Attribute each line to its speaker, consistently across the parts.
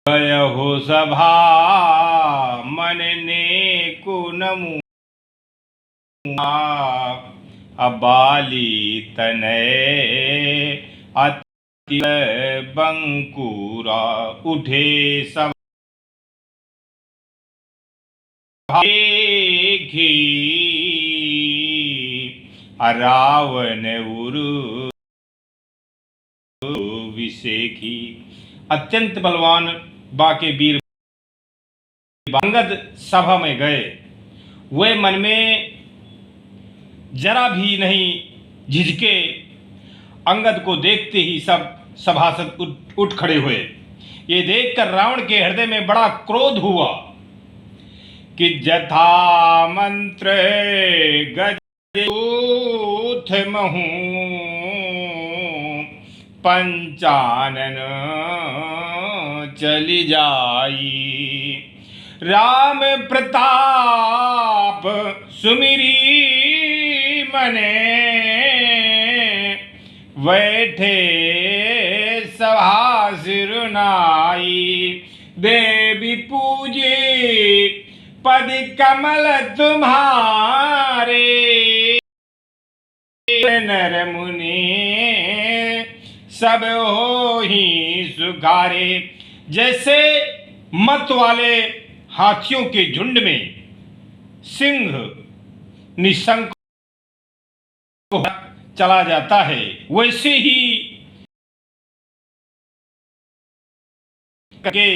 Speaker 1: गयहु सभा मन ने को नमुआ अबाली तनय अति बंकुरा उठे सब घी रावण उरु विषेखी। अत्यंत बलवान बाके वीर अंगद सभा में गए। वे मन में जरा भी नहीं झिझके। अंगद को देखते ही सब सभासद उठ खड़े हुए। ये देखकर रावण के हृदय में बड़ा क्रोध हुआ कि जथा मंत्र गजूथ महू पंचानन चली जाई। राम प्रताप सुमिरी मने बैठे सभा सिरुनाई। देवी पूजे पद कमल तुम्हारे नर मुनि सब हो ही सुखारे। जैसे मत वाले हाथियों के झुंड में सिंह निशंक चला जाता है, वैसे ही के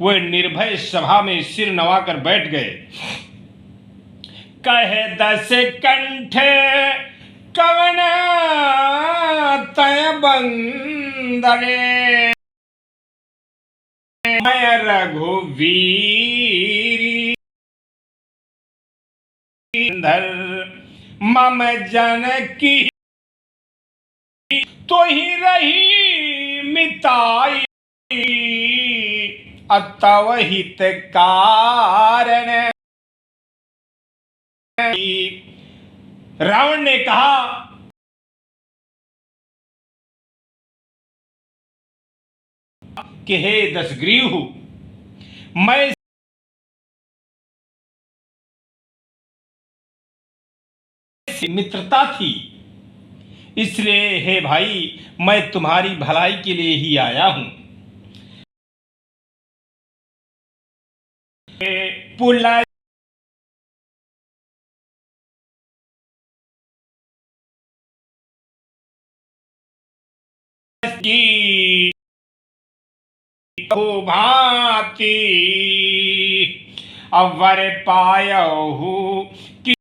Speaker 1: वे निर्भय सभा में सिर नवाकर बैठ गए। कहे दस कंठ कवन तय बंदरे मैं रघुवीरी धर मम जनकी तो ही रही मिताई। अतव हित कारण रावण ने कहा कि हे दशग्रीव, मैं मित्रता थी, इसलिए हे भाई मैं तुम्हारी भलाई के लिए ही आया हूं। पुला की भांति अवर पायहु कि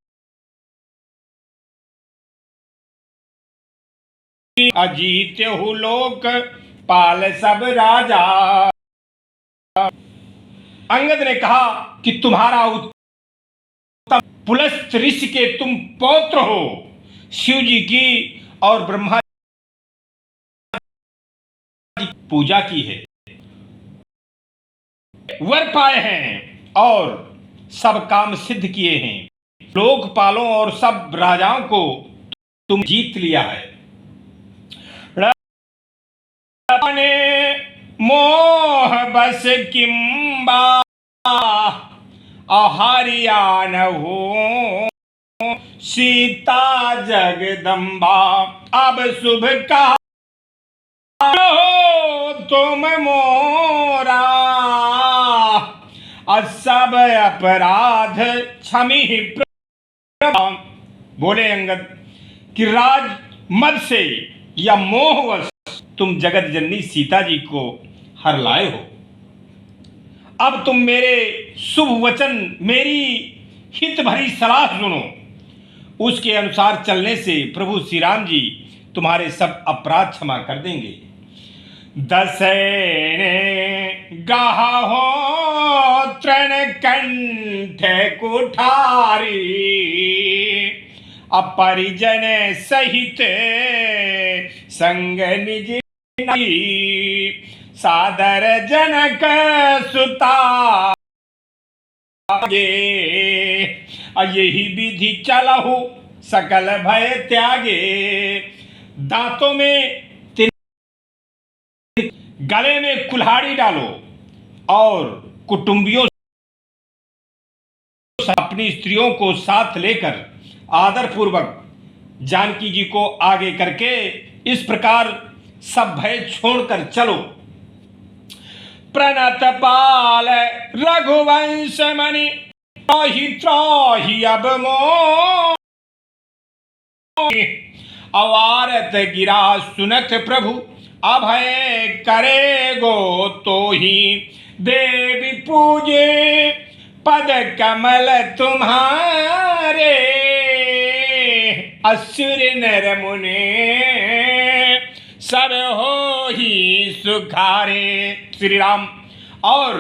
Speaker 1: अजीत्यहु लोक पाल सब राजा। अंगद ने कहा कि तुम्हारा उत्तम पुलस्त ऋषि के तुम पौत्र हो, शिव जी की और ब्रह्मा की पूजा की है, वर पाए हैं और सब काम सिद्ध किए हैं। लोकपालों और सब राजाओं को तुम जीत लिया है। मोह बस किंबा हरियाण हो सीता जगदम्बा। अब शुभ कहा हो तुम मोरा सब अपराध क्षमी। बोले अंगद कि राज मद से या मोहवश तुम जगत जननी सीता जी को हर लाए हो। अब तुम मेरे शुभ वचन, मेरी हित भरी सलाह सुनो। उसके अनुसार चलने से प्रभु श्री राम जी तुम्हारे सब अपराध क्षमा कर देंगे। दसैने गाहा हो तृण कंठ कुठारी अपरिजन सहित संग निज सादर जनक सुता। यही विधि चलहु सकल भय त्यागे। दांतों में गले में कुल्हाड़ी डालो और कुटुंबियों अपनी स्त्रियों को साथ लेकर आदर पूर्वक जानकी जी को आगे करके इस प्रकार सब भय छोड़कर चलो। प्रणत पाल रघुवंश मणि त्राहि त्राहि अब मोहि, अवारत गिरा सुनत प्रभु अभय करे गो तो ही, देवी पूजे पद कमल तुम्हारे, असुर नर मुने सब हो ही सुखारे। श्री राम और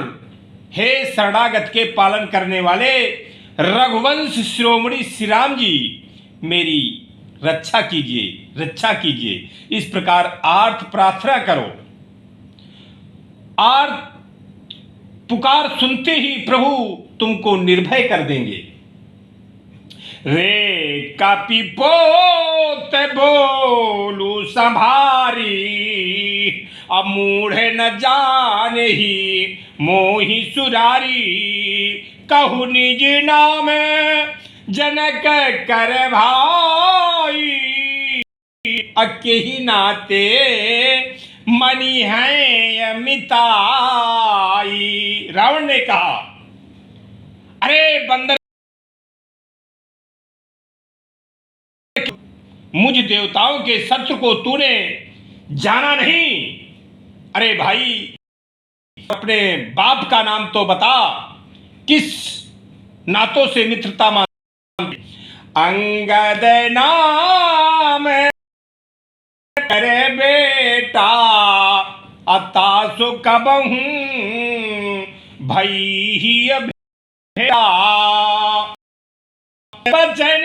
Speaker 1: हे शरणागत के पालन करने वाले रघुवंश शिरोमणि श्री राम जी, मेरी रक्षा कीजिए, रक्षा कीजिए। इस प्रकार आर्त प्रार्थना करो। आर्त पुकार सुनते ही प्रभु तुमको निर्भय कर देंगे। रे कपिपोत बोलू संभारी, अब मूढ़ न जाने ही मोहि सुरारी, कहु निज नाम जनक कर भाई, अके ही नाते मनी है मिताई। रावण ने कहा, अरे बंदर, मुझ देवताओं के शत्रु को तूने जाना नहीं। अरे भाई, अपने बाप का नाम तो बता, किस नातों से मित्रता मान। अंगद नाम अरे बेटा अतासु कबहूं भई ही भेड़ा, बचन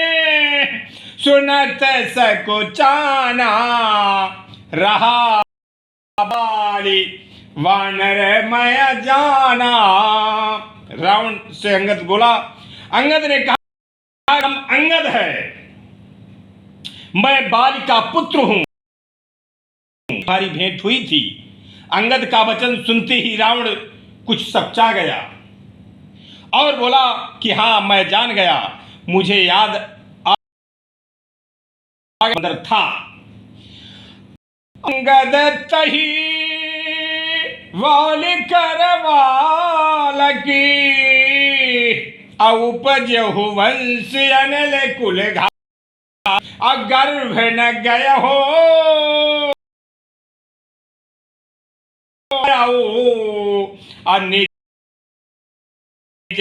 Speaker 1: सुनत सकुचाना, रहा बाली वानर मय जाना। रावण से अंगद बोला, अंगद ने कहा, हम अंगद है, मैं बाली का पुत्र हूं, हमारी भेंट हुई थी। अंगद का वचन सुनते ही रावण कुछ सपचा गया और बोला कि हाँ, मैं जान गया, मुझे याद अंदर था। अंगद तही वाल करवाल की, उपजहु वंश अनल कुल घा, गर्भ न गय हो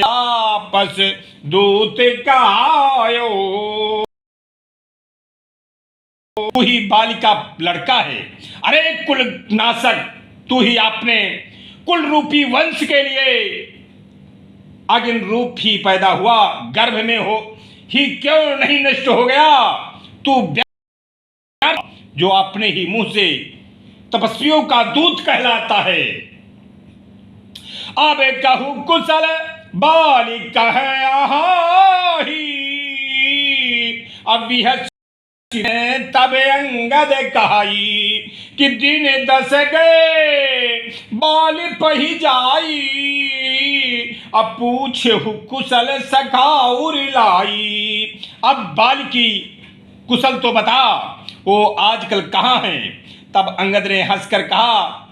Speaker 1: आपस दूत कहायो। तू ही बाली का लड़का है। अरे कुल नाशक, तू ही अपने कुल रूपी वंश के लिए अग्नि रूप ही पैदा हुआ, गर्भ में हो ही क्यों नहीं नष्ट हो गया? तू जो अपने ही मुंह से तपस्वियों का दूत कहलाता है। अब कहूं कुशल बाली कह अब तब अंगद कहाई कि दिन 10 गए बाल पही जाई, अब पूछे कुशल सखाउर लाई। अब बाल की कुशल तो बता, वो आजकल कहाँ है? तब अंगद ने हंसकर कहा,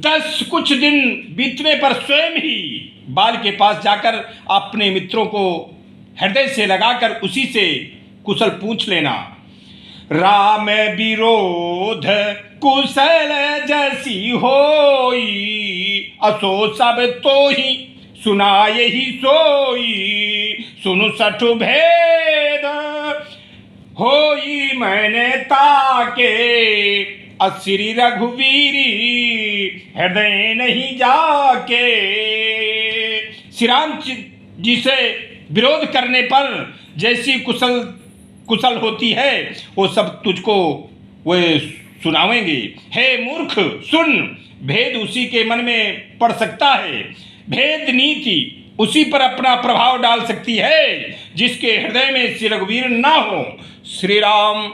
Speaker 1: 10 कुछ दिन बीतने पर स्वयं ही बाल के पास जाकर अपने मित्रों को हृदय से लगाकर उसी से कुशल पूछ लेना। राम विरोध कुशल जैसी होई, असो सब तो ही सुनाए ही सोई, सुनु सठु भेद होई मैंने ताके, श्री रघुवीरी हृदय नहीं जाके। श्री राम जी से विरोध करने पर जैसी कुशल होती है, वो सब तुझको वे सुनावेंगे। हे मूर्ख सुन, भेद उसी के मन में पड़ सकता है, भेद नीति उसी पर अपना प्रभाव डाल सकती है जिसके हृदय में श्री रघुवीर ना हो। श्री राम।